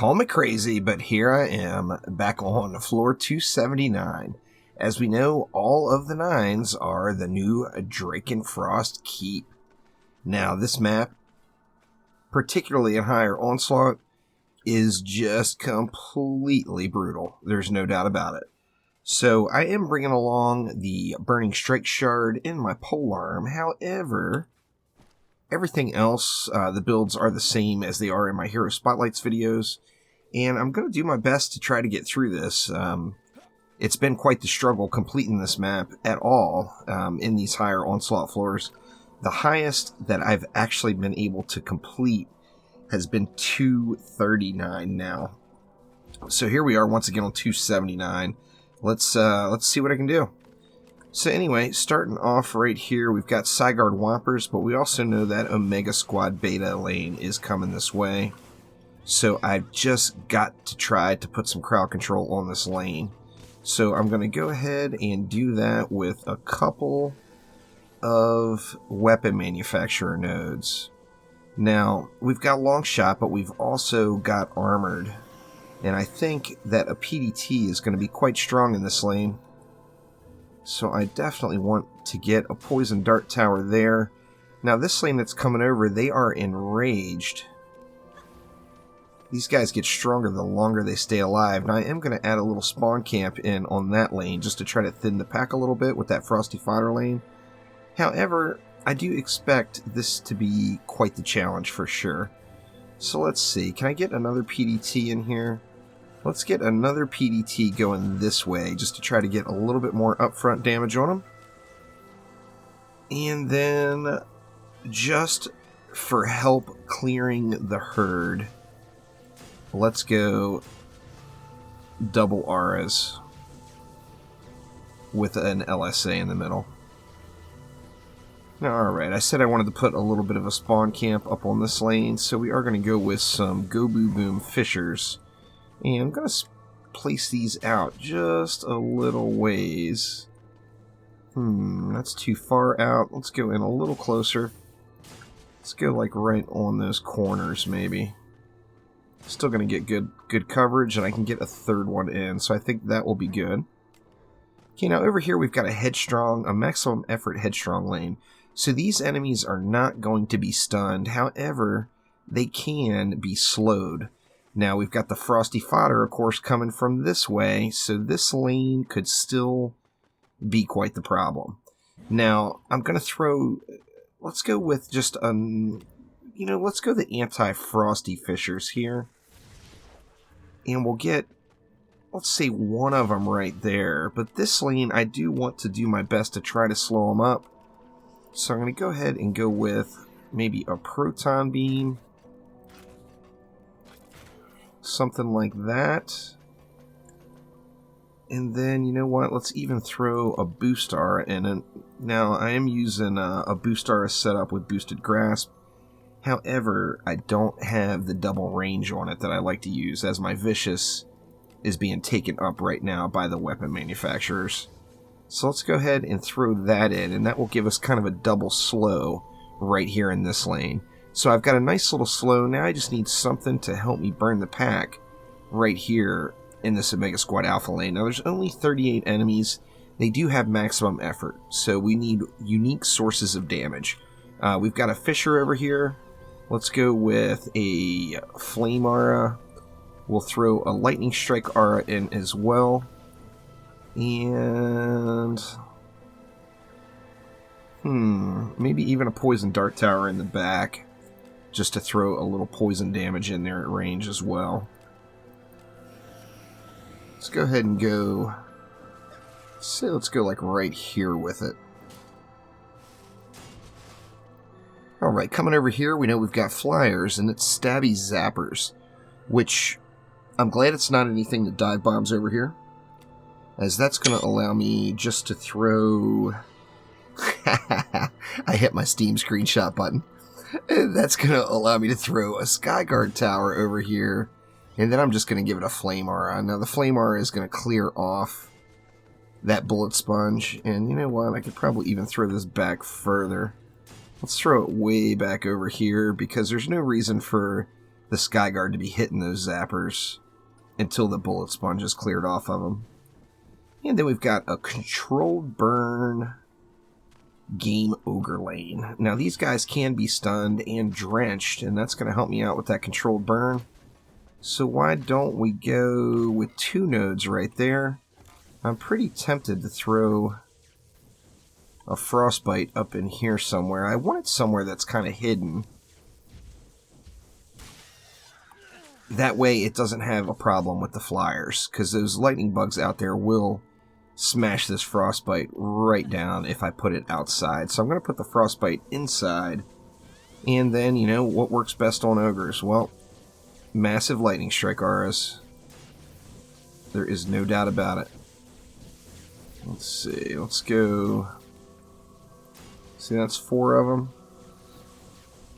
Call me crazy, but here I am, back on floor 279. As we know, all of the 9s are the new DrakenFrost Keep. Now, this map, particularly in higher Onslaught, is just completely brutal. There's no doubt about it. So, I am bringing along the Burning Strike Shard in my polearm. However, everything else, the builds are the same as they are in my Hero Spotlights videos, and I'm going to do my best to try to get through this. It's been quite the struggle completing this map at all in these higher Onslaught floors. The highest that I've actually been able to complete has been 239 now. So here we are once again on 279. Let's see what I can do. So anyway, starting off right here, we've got Sigard Whoppers, but we also know that Omega Squad Beta lane is coming this way. So I've just got to try to put some crowd control on this lane. So I'm going to go ahead and do that with a couple of weapon manufacturer nodes. Now, we've got long shot, but we've also got armored. And I think that a PDT is going to be quite strong in this lane. So I definitely want to get a poison dart tower there. Now this lane that's coming over, they are enraged. These guys get stronger the longer they stay alive. Now I am going to add a little spawn camp in on that lane just to try to thin the pack a little bit with that Frosty Fodder lane. However, I do expect this to be quite the challenge for sure. So let's see, can I get another PDT in here? Let's get another PDT going this way, just to try to get a little bit more upfront damage on them. And then, just for help clearing the herd, let's go double auras with an LSA in the middle. Now, alright, I said I wanted to put a little bit of a spawn camp up on this lane, so we are going to go with some Go Boo Boom Fishers. And I'm going to place these out just a little ways. That's too far out. Let's go in a little closer. Let's go like right on those corners maybe. Still going to get good coverage, and I can get a third one in, so I think that will be good. Okay, now over here we've got a maximum effort headstrong lane. So these enemies are not going to be stunned. However, they can be slowed. Now, we've got the Frosty Fodder, of course, coming from this way, so this lane could still be quite the problem. Now, I'm going to throw... Let's go with just, let's go the anti-Frosty Fishers here. And we'll get, let's say, one of them right there. But this lane, I do want to do my best to try to slow them up. So I'm going to go ahead and go with maybe a Proton Beam. Something like that. And then, you know what? Let's even throw a Boost Aura in it. Now, I am using a Boost Aura setup with Boosted Grasp. However, I don't have the double range on it that I like to use, as my Vicious is being taken up right now by the weapon manufacturers. So let's go ahead and throw that in, and that will give us kind of a double slow right here in this lane. So I've got a nice little slow. Now I just need something to help me burn the pack right here in this Omega Squad Alpha lane. Now there's only 38 enemies. They do have maximum effort, so we need unique sources of damage. We've got a Fisher over here. Let's go with a Flame Aura. We'll throw a Lightning Strike Aura in as well. And... maybe even a Poison Dart Tower in the back, just to throw a little poison damage in there at range as well. Let's go ahead and go... say let's go like right here with it. Alright, coming over here, we know we've got Flyers, and it's Stabby Zappers, which I'm glad it's not anything that dive bombs over here, as that's going to allow me just to throw... I hit my Steam screenshot button. That's going to allow me to throw a Skyguard Tower over here, and then I'm just going to give it a Flame Aura. Now, the Flame Aura is going to clear off that Bullet Sponge, and you know what? I could probably even throw this back further. Let's throw it way back over here, because there's no reason for the Skyguard to be hitting those zappers until the bullet sponge is cleared off of them. And then we've got a controlled burn Game Ogre lane. Now these guys can be stunned and drenched, and that's going to help me out with that controlled burn. So why don't we go with 2 nodes right there? I'm pretty tempted to throw a frostbite up in here somewhere. I want it somewhere that's kind of hidden. That way it doesn't have a problem with the flyers, because those lightning bugs out there will smash this frostbite right down if I put it outside. So I'm going to put the frostbite inside. And then, you know, what works best on ogres? Well, massive lightning strike auras. There is no doubt about it. Let's see, let's go. See, that's 4 of them.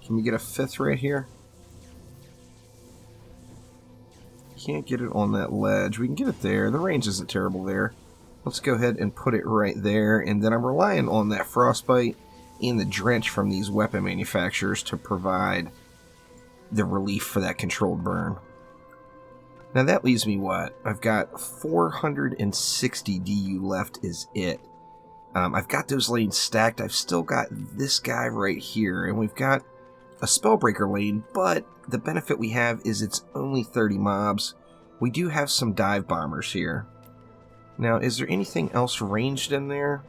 Can we get a 5th right here? Can't get it on that ledge. We can get it there. The range isn't terrible there. Let's go ahead and put it right there. And then I'm relying on that frostbite and the drench from these weapon manufacturers to provide the relief for that controlled burn. Now that leaves me what? I've got 460 DU left is it. I've got those lanes stacked. I've still got this guy right here. And we've got a Spellbreaker lane, but the benefit we have is it's only 30 mobs. We do have some dive bombers here. Now, is there anything else ranged in there?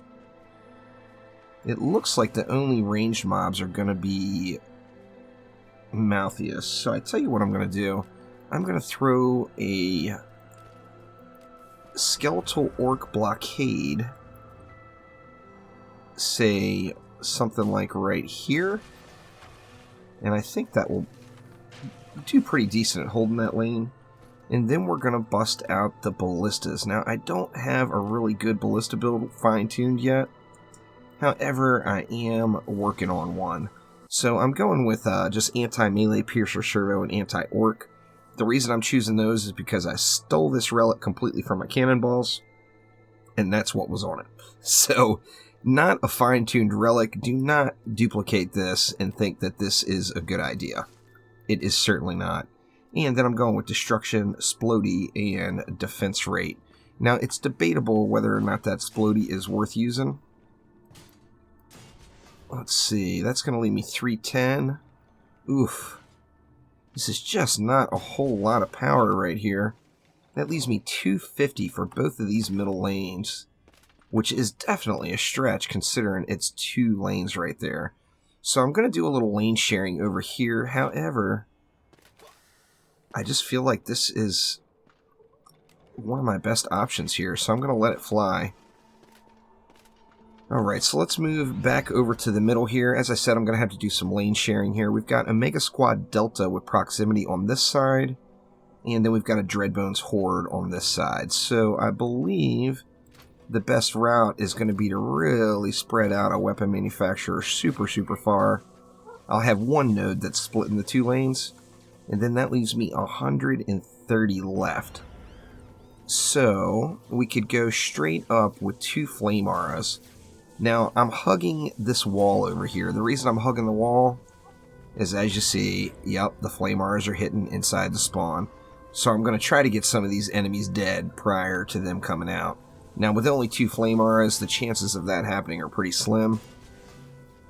It looks like the only ranged mobs are going to be Malthius. So I tell you what I'm going to do. I'm going to throw a Skeletal Orc Blockade, say something like right here. And I think that will do pretty decent at holding that lane. And then we're going to bust out the ballistas. Now, I don't have a really good ballista build fine-tuned yet. However, I am working on one. So I'm going with just anti-melee, piercer, servo, and anti-orc. The reason I'm choosing those is because I stole this relic completely from my cannonballs. And that's what was on it. So, not a fine-tuned relic. Do not duplicate this and think that this is a good idea. It is certainly not. And then I'm going with Destruction, Splody, and Defense Rate. Now, it's debatable whether or not that Splody is worth using. Let's see. That's going to leave me 310. Oof. This is just not a whole lot of power right here. That leaves me 250 for both of these middle lanes, which is definitely a stretch considering it's 2 lanes right there. So I'm going to do a little lane sharing over here. However, I just feel like this is one of my best options here, so I'm going to let it fly. Alright, so let's move back over to the middle here. As I said, I'm going to have to do some lane sharing here. We've got Omega Squad Delta with proximity on this side, and then we've got a Dreadbones Horde on this side. So I believe the best route is going to be to really spread out a weapon manufacturer super far. I'll have one node that's split in the 2 lanes, and then that leaves me 130 left. So we could go straight up with 2 flame auras. Now I'm hugging this wall over here. The reason I'm hugging the wall is, as you see, yep, the flame auras are hitting inside the spawn. So I'm going to try to get some of these enemies dead prior to them coming out. Now, with only 2 flame auras, the chances of that happening are pretty slim.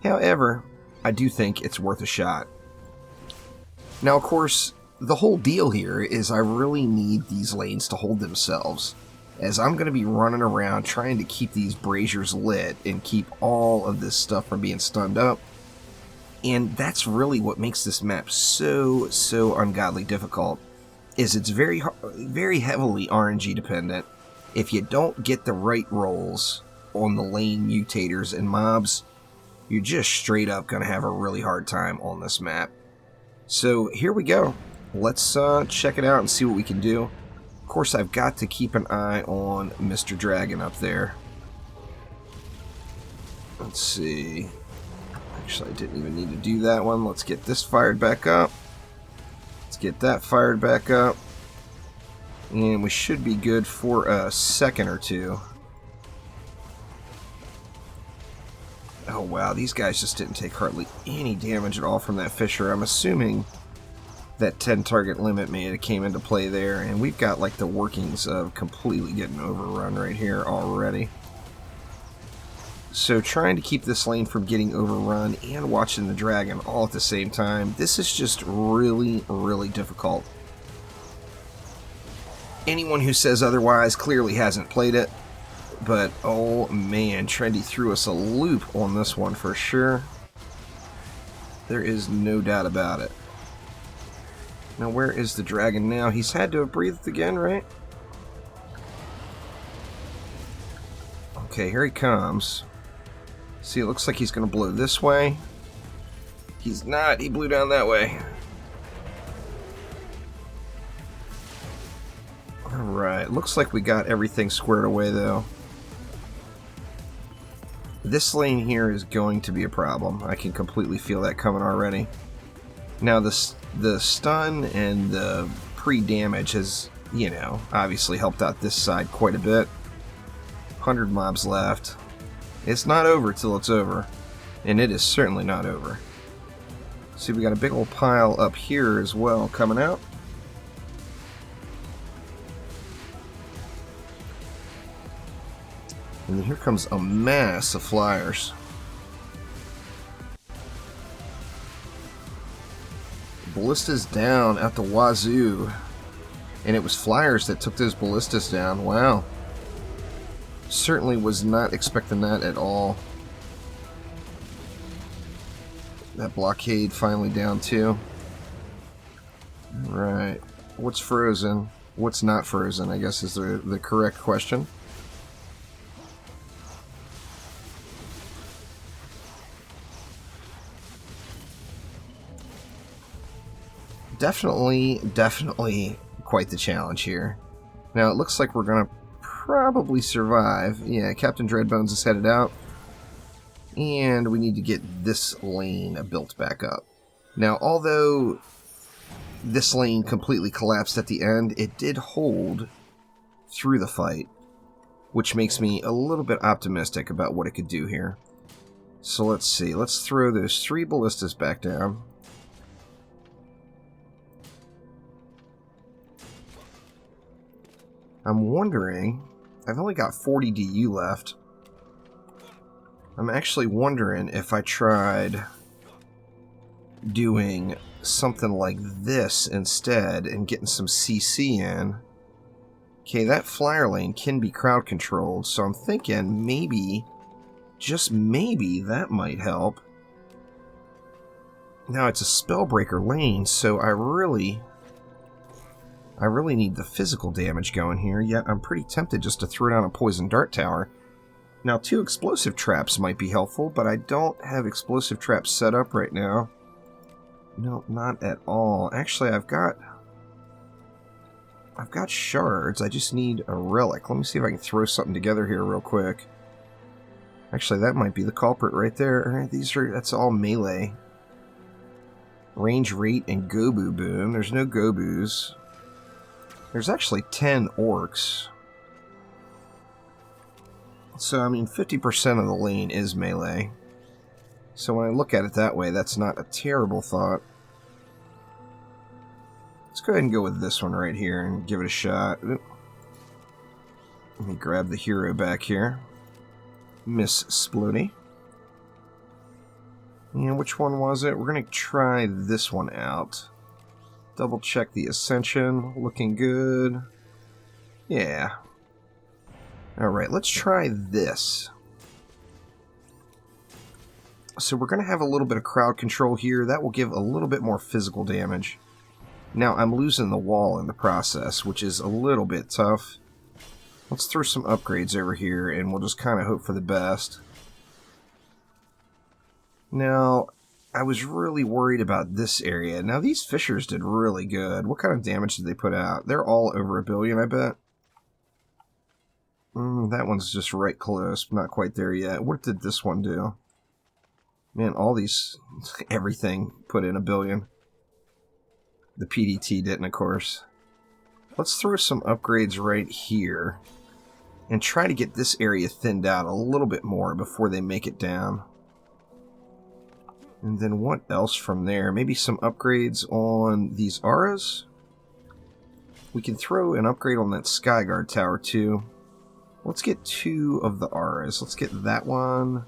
However, I do think it's worth a shot. Now, of course, the whole deal here is I really need these lanes to hold themselves, as I'm going to be running around trying to keep these braziers lit and keep all of this stuff from being stunned up. And that's really what makes this map so ungodly difficult, is it's very heavily RNG dependent. If you don't get the right rolls on the lane mutators and mobs, you're just straight up going to have a really hard time on this map. So here we go. Let's check it out and see what we can do. Of course, I've got to keep an eye on Mr. Dragon up there. Let's see. Actually, I didn't even need to do that one. Let's get this fired back up. Let's get that fired back up. And we should be good for a second or 2. Oh wow, these guys just didn't take hardly any damage at all from that Fisher. I'm assuming that 10 target limit came into play there, and we've got like the workings of completely getting overrun right here already. So trying to keep this lane from getting overrun and watching the dragon all at the same time, this is just really, really difficult. Anyone who says otherwise clearly hasn't played it, but oh man, Trendy threw us a loop on this one for sure. There is no doubt about it. Now where is the dragon now? He's had to have breathed again, right? Okay, here he comes. See, it looks like he's going to blow this way. He's not. He blew down that way. Alright, looks like we got everything squared away, though. This lane here is going to be a problem. I can completely feel that coming already. Now, the stun and the pre-damage has, you know, obviously helped out this side quite a bit. 100 mobs left. It's not over till it's over. And it is certainly not over. See, we got a big old pile up here as well coming out. And then here comes a mass of flyers. Ballistas down at the wazoo. And it was flyers that took those ballistas down. Wow. Certainly was not expecting that at all. That blockade finally down too. Right. What's frozen? What's not frozen, I guess is the correct question. Definitely quite the challenge here. Now it looks like we're gonna probably survive. Yeah, Captain Dreadbones is headed out. And we need to get this lane built back up. Now, although this lane completely collapsed at the end, it did hold through the fight, which makes me a little bit optimistic about what it could do here. So let's see. Let's throw those 3 ballistas back down. I'm wondering, I've only got 40 DU left. I'm actually wondering if I tried doing something like this instead and getting some CC in. Okay, that flyer lane can be crowd controlled, so I'm thinking maybe, just maybe, that might help. Now it's a spellbreaker lane, so I really need the physical damage going here, yet I'm pretty tempted just to throw down a poison dart tower. Now, 2 explosive traps might be helpful, but I don't have explosive traps set up right now. No, not at all. Actually, I've got shards. I just need a relic. Let me see if I can throw something together here real quick. Actually, that might be the culprit right there. That's all melee. Range rate and Gobu boom. There's no Gobus. There's actually 10 orcs. So, I mean, 50% of the lane is melee. So when I look at it that way, that's not a terrible thought. Let's go ahead and go with this one right here and give it a shot. Oop. Let me grab the hero back here. Miss Splody. And which one was it? We're going to try this one out. Double check the Ascension. Looking good. Yeah. Alright, let's try this. So we're going to have a little bit of crowd control here. That will give a little bit more physical damage. Now, I'm losing the wall in the process, which is a little bit tough. Let's throw some upgrades over here, and we'll just kind of hope for the best. Now, I was really worried about this area. Now, these fissures did really good. What kind of damage did they put out? They're all over 1 billion, I bet. That one's just right close. Not quite there yet. What did this one do? Man, all these... everything put in 1 billion. The PDT didn't, of course. Let's throw some upgrades right here. And try to get this area thinned out a little bit more before they make it down. And then what else from there? Maybe some upgrades on these auras? We can throw an upgrade on that Skyguard tower too. Let's get 2 of the auras. Let's get that one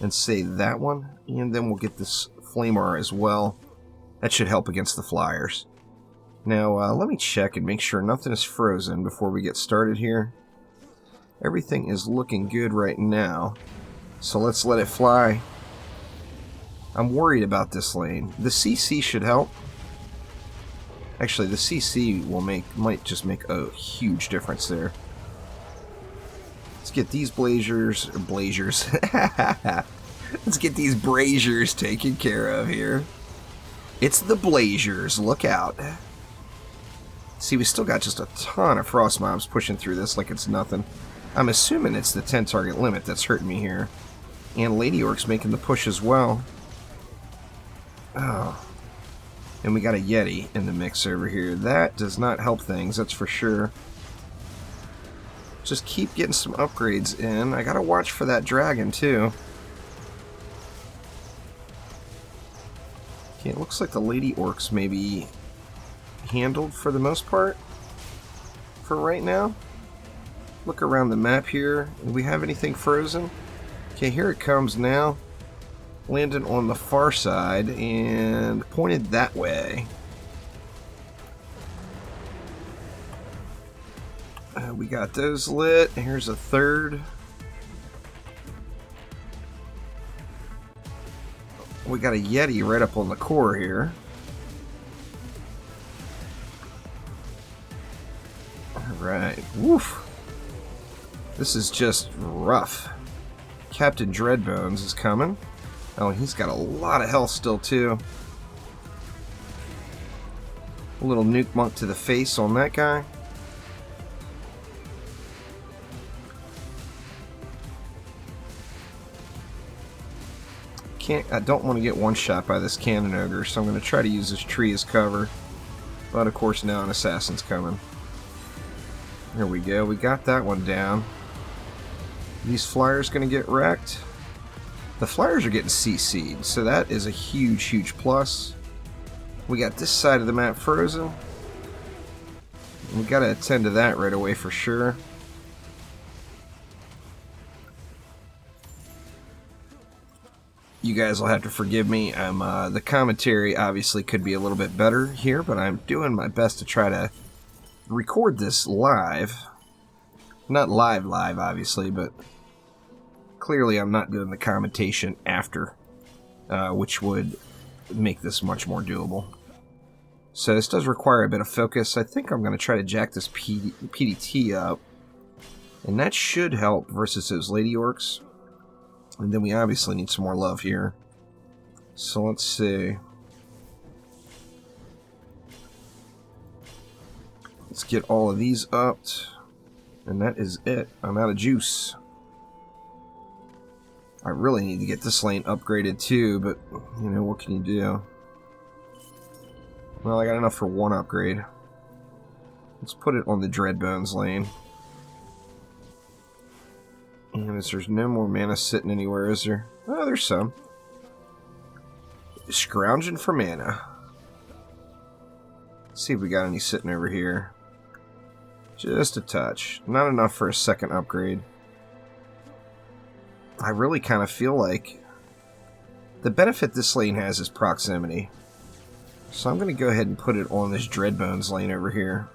and say that one. And then we'll get this flame aura as well. That should help against the flyers. Now, let me check and make sure nothing is frozen before we get started here. Everything is looking good right now. So let's let it fly. I'm worried about this lane. The CC should help. Actually, the CC might just make a huge difference there. Let's get these blazers. Let's get these braziers taken care of here. It's the blazers. Look out. See, we still got just a ton of frost mobs pushing through this like it's nothing. I'm assuming it's the 10 target limit that's hurting me here. And Lady Orc's making the push as well. Oh. And we got a Yeti in the mix over here. That does not help things, that's for sure. Just keep getting some upgrades in. I gotta watch for that dragon, too. Okay, it looks like the Lady Orcs may be handled for the most part for right now. Look around the map here. Do we have anything frozen? Okay, here it comes now. Landed on the far side and pointed that way. We got those lit. Here's a third. We got a Yeti right up on the core here. Alright. Woof. This is just rough. Captain Dreadbones is coming. Oh, and he's got a lot of health still, too. A little nuke monk to the face on that guy. I don't want to get one shot by this cannon ogre, so I'm going to try to use this tree as cover. But, of course, now an assassin's coming. Here we go. We got that one down. These flyers going to get wrecked. The flyers are getting CC'd, so that is a huge, huge plus. We got this side of the map frozen. We got to attend to that right away for sure. You guys will have to forgive me. The commentary obviously could be a little bit better here, but I'm doing my best to try to record this live. Not live, obviously, but clearly I'm not doing the commentation after, which would make this much more doable. So this does require a bit of focus. I think I'm going to try to jack this PDT up, and that should help versus those Lady Orcs. And then we obviously need some more love here. So let's see. Let's get all of these upped. And that is it. I'm out of juice. I really need to get this lane upgraded too, but, you know, what can you do? Well, I got enough for one upgrade. Let's put it on the Dreadbones lane. And there's no more mana sitting anywhere, is there? Oh, there's some. Scrounging for mana. Let's see if we got any sitting over here. Just a touch. Not enough for a second upgrade. I really kind of feel like the benefit this lane has is proximity. So I'm going to go ahead and put it on this Dreadbones lane over here.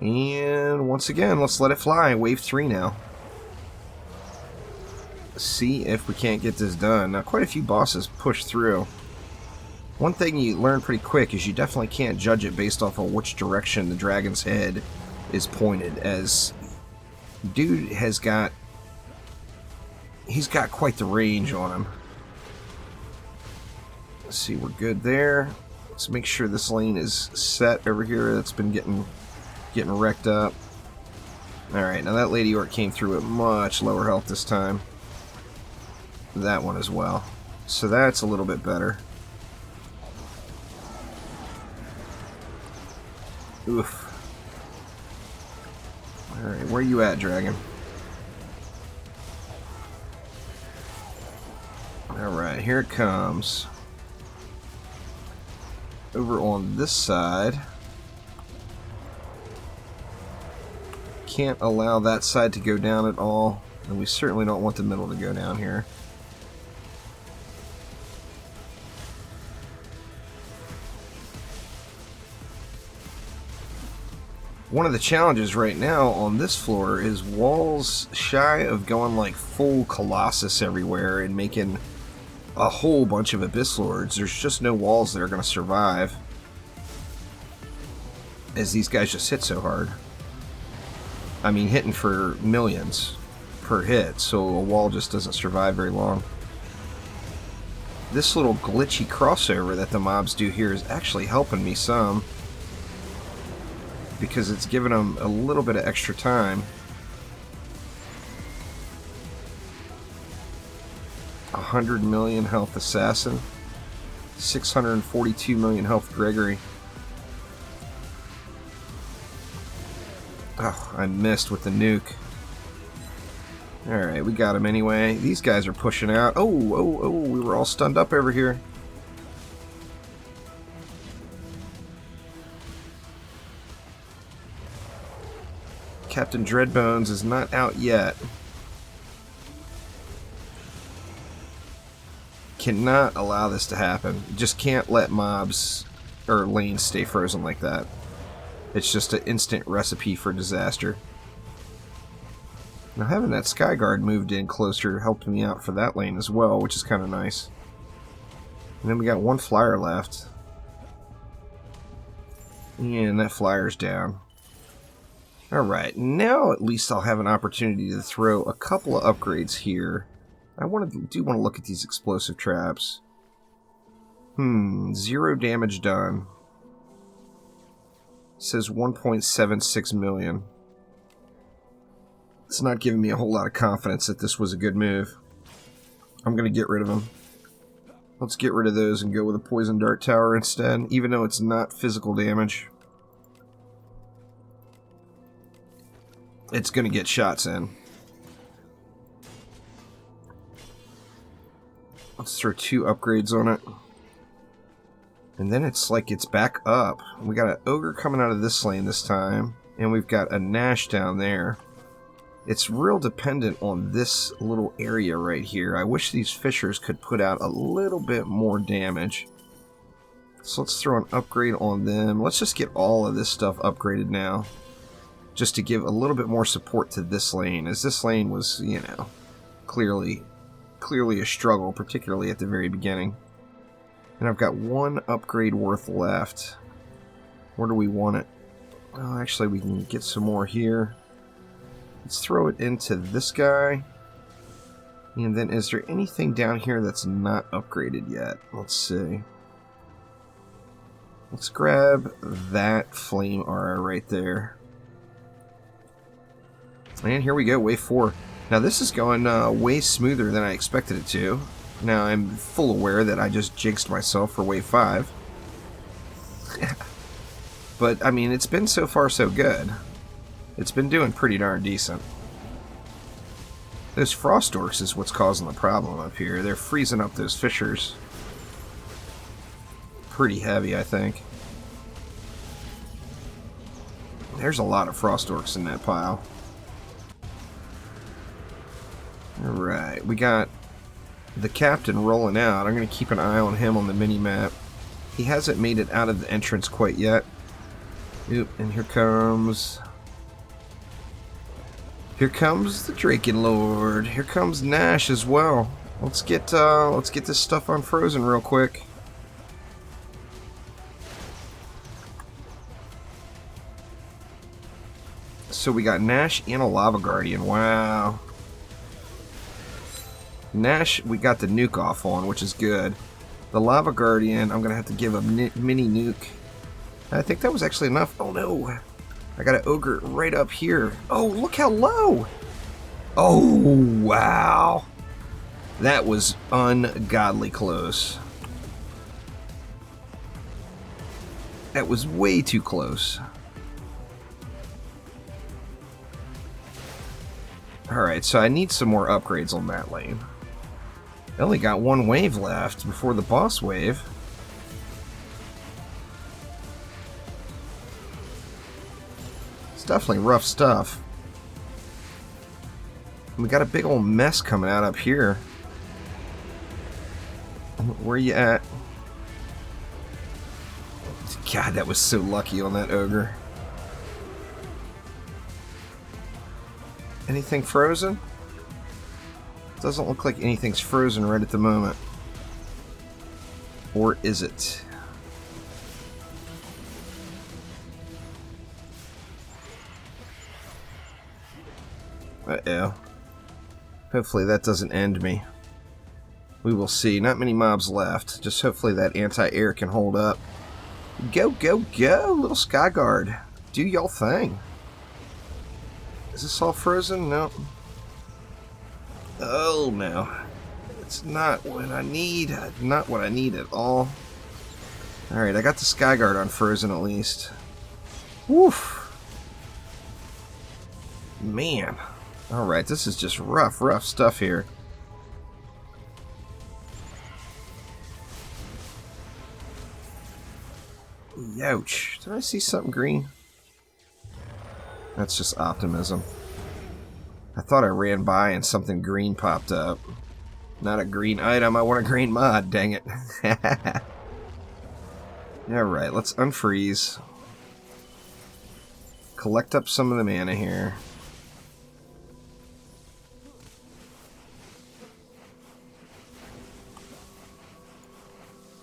And once again, let's let it fly. Wave 3 now. See if we can't get this done. Now, quite a few bosses push through. One thing you learn pretty quick is you definitely can't judge it based off of which direction the dragon's head is pointed, as dude has got... he's got quite the range on him. Let's see, we're good there. Let's make sure this lane is set over here. That's been getting wrecked up. Alright, now that Lady Orc came through at much lower health this time. That one as well. So that's a little bit better. Oof. Alright, where you at, dragon? Alright, here it comes. Over on this side. Can't allow that side to go down at all. And we certainly don't want the middle to go down here. One of the challenges right now on this floor is walls shy of going like full Colossus everywhere and making a whole bunch of Abyss Lords. There's just no walls that are going to survive, as these guys just hit so hard. I mean, hitting for millions per hit, so a wall just doesn't survive very long. This little glitchy crossover that the mobs do here is actually helping me some, because it's giving them a little bit of extra time. 100 million health Assassin, 642 million health Gregory. Oh, I missed with the nuke. Alright, we got him anyway. These guys are pushing out. Oh, we were all stunned up over here. Captain Dreadbones is not out yet. Cannot allow this to happen. Just can't let mobs or lanes stay frozen like that. It's just an instant recipe for disaster. Now having that Skyguard moved in closer helped me out for that lane as well, which is kind of nice. And then we got one flyer left. And that flyer's down. Alright, now at least I'll have an opportunity to throw a couple of upgrades here. I do want to look at these explosive traps. 0 damage done. It says 1.76 million. It's not giving me a whole lot of confidence that this was a good move. I'm going to get rid of them. Let's get rid of those and go with a Poison Dart Tower instead, even though it's not physical damage. It's going to get shots in. Let's throw 2 upgrades on it. And then it's like it's back up. We got an Ogre coming out of this lane this time. And we've got a Nash down there. It's real dependent on this little area right here. I wish these Fishers could put out a little bit more damage. So let's throw an upgrade on them. Let's just get all of this stuff upgraded now. Just to give a little bit more support to this lane. As this lane was, you know, clearly a struggle, particularly at the very beginning. And I've got 1 upgrade worth left. Where do we want it? Oh, actually, we can get some more here. Let's throw it into this guy. And then is there anything down here that's not upgraded yet? Let's see. Let's grab that flame aura right there. And here we go, wave 4. Now this is going way smoother than I expected it to. Now I'm full aware that I just jinxed myself for wave 5. But I mean, it's been so far so good. It's been doing pretty darn decent. Those Frost Orcs is what's causing the problem up here. They're freezing up those Fishers. Pretty heavy, I think. There's a lot of Frost Orcs in that pile. Alright, we got the captain rolling out. I'm going to keep an eye on him on the mini-map. He hasn't made it out of the entrance quite yet. Oop, and here comes the Drakenlord. Here comes Nash as well. Let's get this stuff unfrozen real quick. So we got Nash and a Lava Guardian. Wow. Nash, we got the nuke off on, which is good. The Lava Guardian, I'm going to have to give a mini nuke. I think that was actually enough. Oh no. I got an Ogre right up here. Oh, look how low. Oh, wow. That was ungodly close. That was way too close. Alright, so I need some more upgrades on that lane. I only got one wave left before the boss wave. It's definitely rough stuff. We got a big old mess coming out up here. Where you at? God, that was so lucky on that ogre. Anything frozen? Doesn't look like anything's frozen right at the moment. Or is it? Uh-oh. Hopefully that doesn't end me. We will see. Not many mobs left. Just hopefully that anti-air can hold up. Go, go, go, little Skyguard. Do y'all thing. Is this all frozen? No. Oh, no. It's not what I need. Not what I need at all. Alright, I got the Skyguard on frozen at least. Woof. Man. Alright, this is just rough stuff here. Ouch. Did I see something green? That's just optimism. I thought I ran by and something green popped up. Not a green item, I want a green mod, dang it. Alright, let's unfreeze. Collect up some of the mana here.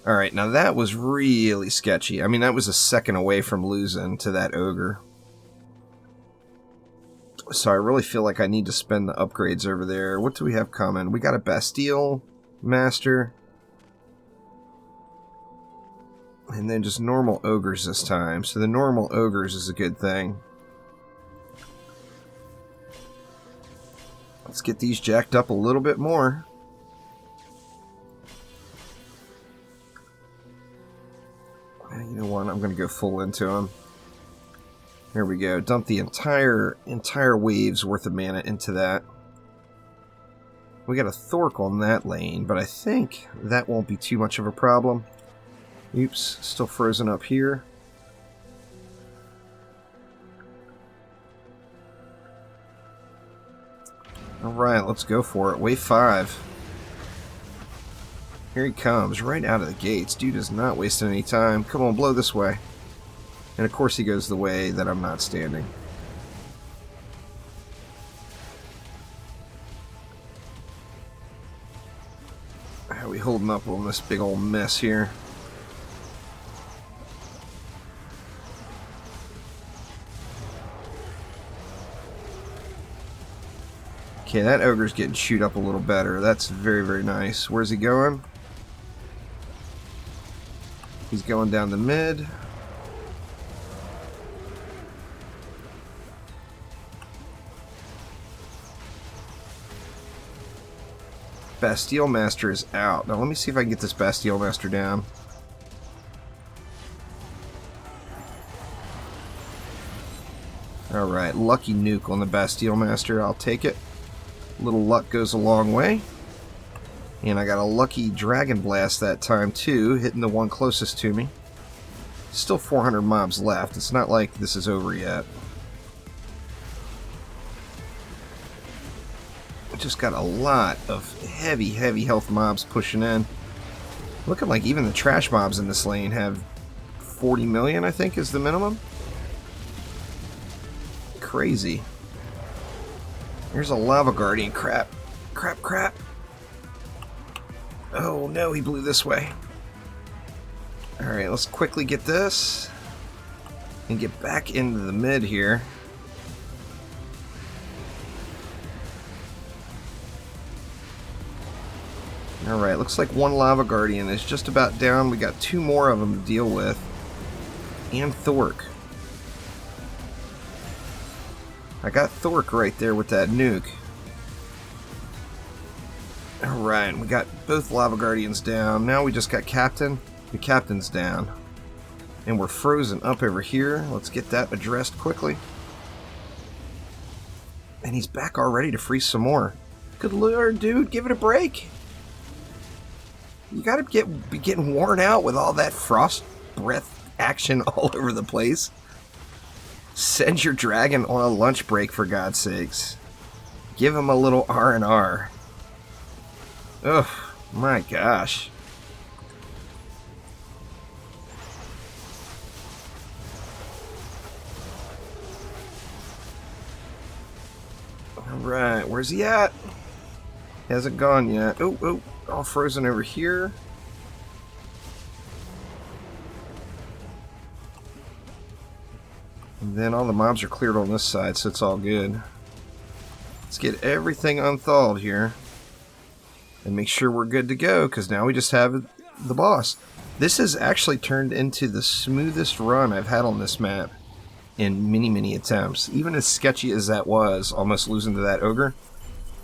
Alright, now that was really sketchy. I mean, that was a second away from losing to that ogre. So I really feel like I need to spend the upgrades over there. What do we have coming? We got a Bastille Master. And then just normal ogres this time. So the normal ogres is a good thing. Let's get these jacked up a little bit more. You know what? I'm going to go full into them. Here we go. Dump the entire wave's worth of mana into that. We got a Thork on that lane, but I think that won't be too much of a problem. Oops, still frozen up here. Alright, let's go for it. Wave 5. Here he comes, right out of the gates. Dude is not wasting any time. Come on, blow this way. And of course he goes the way that I'm not standing. How are we holding up on this big old mess here? Okay, that ogre's getting chewed up a little better. That's very, very nice. Where's he going? He's going down the mid. Bastille Master is out. Now let me see if I can get this Bastille Master down. Alright, lucky nuke on the Bastille Master. I'll take it. Little luck goes a long way. And I got a lucky Dragon Blast that time too, hitting the one closest to me. Still 400 mobs left. It's not like this is over yet. Just got a lot of heavy health mobs pushing in. Looking like even the trash mobs in this lane have 40 million, I think, is the minimum. Crazy. Here's a Lava Guardian. Crap. Oh no, he blew this way. Alright, let's quickly get this and get back into the mid here. Alright, looks like one Lava Guardian is just about down. We got 2 more of them to deal with. And Thork. I got Thork right there with that nuke. Alright, we got both Lava Guardians down. Now we just got Captain. The Captain's down. And we're frozen up over here. Let's get that addressed quickly. And he's back already to freeze some more. Good lord, dude, give it a break. You gotta be getting worn out with all that frost breath action all over the place. Send your dragon on a lunch break, for God's sakes. Give him a little R&R. Ugh, my gosh. Alright, where's he at? He hasn't gone yet. Oh, all frozen over here. And then all the mobs are cleared on this side, so it's all good. Let's get everything unthawed here. And make sure we're good to go, because now we just have the boss. This has actually turned into the smoothest run I've had on this map in many, many attempts. Even as sketchy as that was, almost losing to that ogre,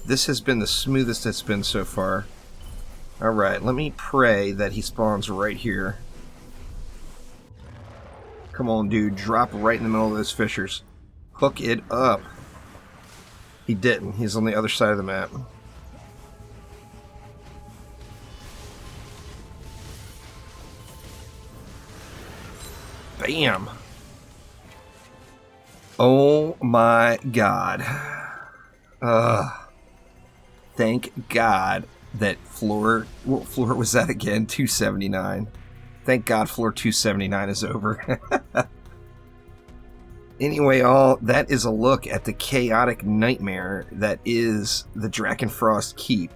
this has been the smoothest it's been so far. Alright, let me pray that he spawns right here. Come on, dude. Drop right in the middle of those fissures. Hook it up. He didn't. He's on the other side of the map. Bam! Oh my god. Thank God that floor... What floor was that again? 279. Thank God floor 279 is over. Anyway, all, that is a look at the chaotic nightmare that is the DrakenFrost Keep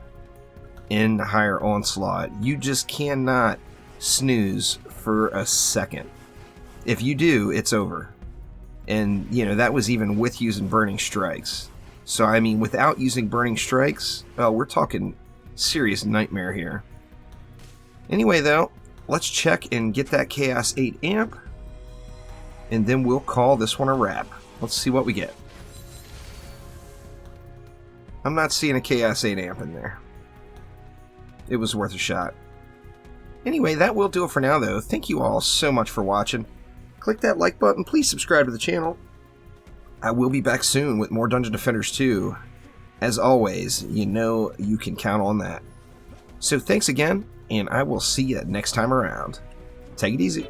in higher Onslaught. You just cannot snooze for a second. If you do, it's over. And, you know, that was even with using Burning Strikes. So, I mean, without using Burning Strikes, we're talking serious nightmare here. Anyway, though, let's check and get that Chaos 8 amp. And then we'll call this one a wrap. Let's see what we get. I'm not seeing a Chaos 8 amp in there. It was worth a shot. Anyway, that will do it for now, though. Thank you all so much for watching. Click that like button. Please subscribe to the channel. I will be back soon with more Dungeon Defenders 2. As always, you know you can count on that. So thanks again, and I will see you next time around. Take it easy.